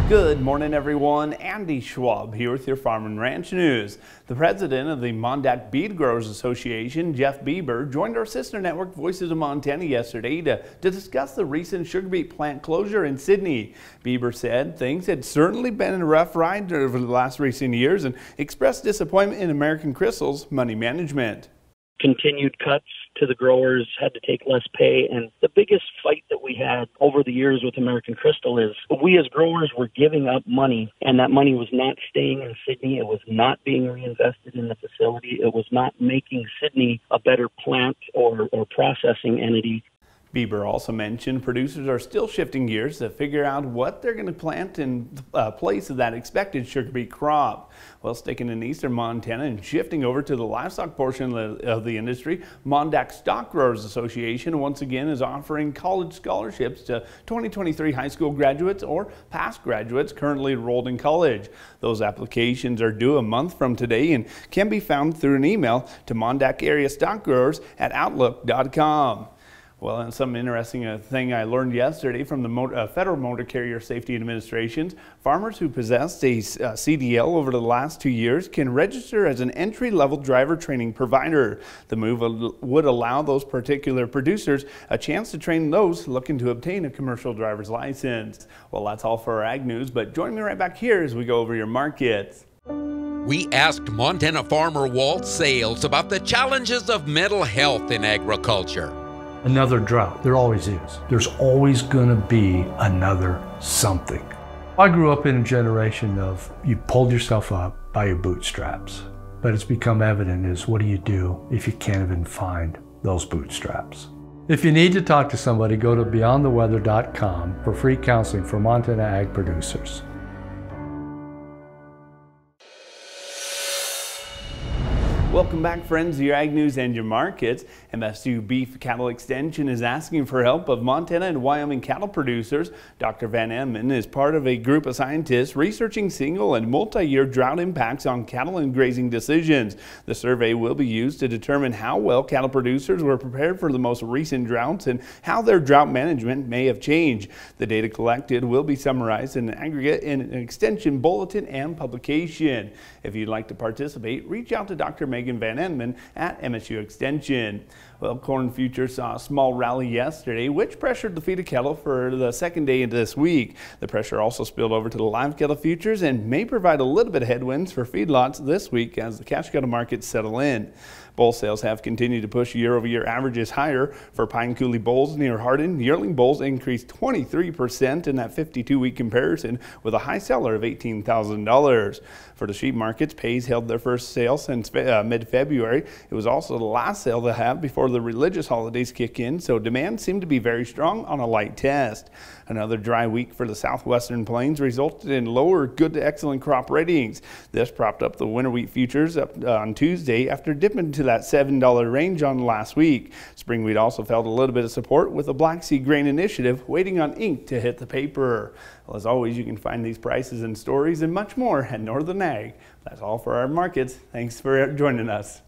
Good morning, everyone. Andy Schwab here with your Farm and Ranch News. The president of the Mondack Beet Growers Association, Jeff Bieber, joined our sister network Voices of Montana yesterday to discuss the recent sugar beet plant closure in Sidney. Bieber said things had certainly been a rough ride over the last recent years and expressed disappointment in American Crystal's money management. Continued cuts to the growers, had to take less pay, and the biggest fight that we had over the years with American Crystal is we as growers were giving up money, and that money was not staying in Sidney. It was not being reinvested in the facility. It was not making Sidney a better plant or processing entity. Bieber also mentioned producers are still shifting gears to figure out what they're going to plant in place of that expected sugar beet crop. Well, sticking in eastern Montana and shifting over to the livestock portion of the industry, Mondack Stock Growers Association once again is offering college scholarships to 2023 high school graduates or past graduates currently enrolled in college. Those applications are due a month from today and can be found through an email to Mondack area stock growers at outlook.com. Well, and some interesting thing I learned yesterday from the Federal Motor Carrier Safety Administration, farmers who possessed a CDL over the last 2 years can register as an entry-level driver training provider. The move would allow those particular producers a chance to train those looking to obtain a commercial driver's license. Well, that's all for our ag news, but join me right back here as we go over your markets. We asked Montana farmer Walt Sales about the challenges of mental health in agriculture. Another drought. There always is. There's always going to be another something. I grew up in a generation of you pulled yourself up by your bootstraps. But it's become evident is what do you do if you can't even find those bootstraps? If you need to talk to somebody, go to beyondtheweather.com for free counseling for Montana ag producers. Welcome back, friends, to your ag news and your markets. MSU Beef Cattle Extension is asking for help of Montana and Wyoming cattle producers. Dr. Van Emmen is part of a group of scientists researching single and multi-year drought impacts on cattle and grazing decisions. The survey will be used to determine how well cattle producers were prepared for the most recent droughts and how their drought management may have changed. The data collected will be summarized in an aggregate in an extension bulletin and publication. If you'd like to participate, reach out to Dr. Megan Van Emmen at MSU Extension. Well, corn futures saw a small rally yesterday, which pressured the feeder cattle for the second day into this week. The pressure also spilled over to the live cattle futures and may provide a little bit of headwinds for feedlots this week as the cash cattle markets settle in. Bull sales have continued to push year-over-year averages higher. For Pine Coulee bulls near Hardin, yearling bulls increased 23% in that 52-week comparison with a high seller of $18,000. For the sheep markets, Pays held their first sale since mid-February. It was also the last sale they have before the religious holidays kick in, so demand seemed to be very strong on a light test. Another dry week for the southwestern plains resulted in lower good to excellent crop ratings. This propped up the winter wheat futures up on Tuesday after dipping to that $7 range on last week. Spring wheat also felt a little bit of support with the Black Sea Grain Initiative waiting on ink to hit the paper. Well, as always, you can find these prices and stories and much more at Northern Ag. That's all for our markets. Thanks for joining us.